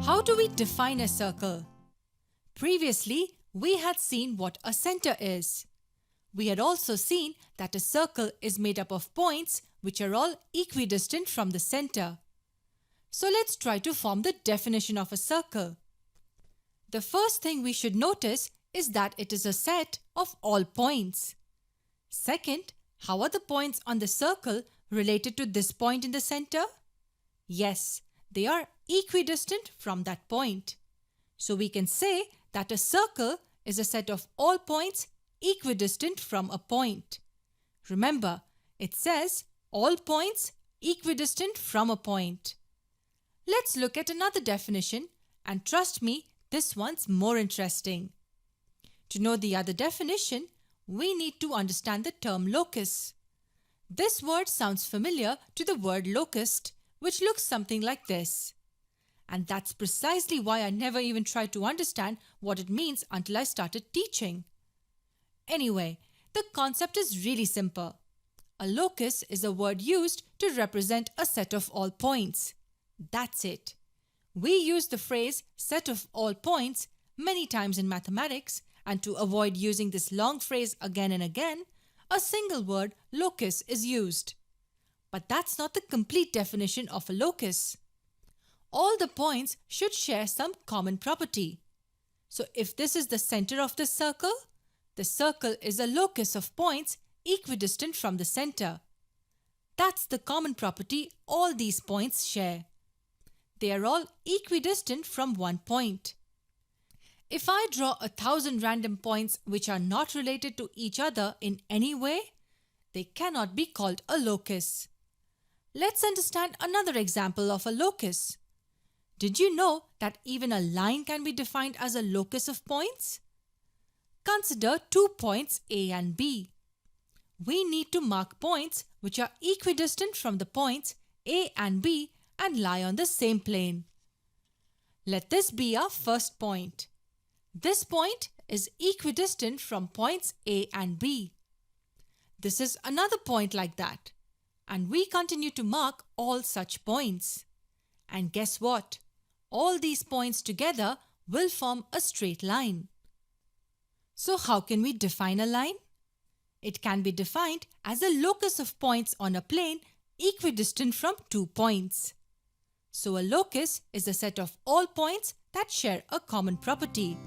How do we define a circle? Previously, we had seen what a center is. We had also seen that a circle is made up of points which are all equidistant from the center. So let's try to form the definition of a circle. The first thing we should notice is that it is a set of all points. Second, how are the points on the circle related to this point in the center? Yes, they are equidistant from that point. So we can say that a circle is a set of all points equidistant from a point. Remember, it says all points equidistant from a point. Let's look at another definition, and trust me, this one's more interesting. To know the other definition, we need to understand the term locus. This word sounds familiar to the word locust, which looks something like this. And that's precisely why I never even tried to understand what it means until I started teaching. Anyway, the concept is really simple. A locus is a word used to represent a set of all points. That's it. We use the phrase set of all points many times in mathematics, and to avoid using this long phrase again and again, a single word locus is used. But that's not the complete definition of a locus. All the points should share some common property. So if this is the center of the circle is a locus of points equidistant from the center. That's the common property all these points share. They are all equidistant from one point. If I draw 1,000 random points which are not related to each other in any way, they cannot be called a locus. Let's understand another example of a locus. Did you know that even a line can be defined as a locus of points? Consider 2 points A and B. We need to mark points which are equidistant from the points A and B and lie on the same plane. Let this be our first point. This point is equidistant from points A and B. This is another point like that. And we continue to mark all such points. And guess what? All these points together will form a straight line. So how can we define a line? It can be defined as a locus of points on a plane equidistant from 2 points. So a locus is a set of all points that share a common property.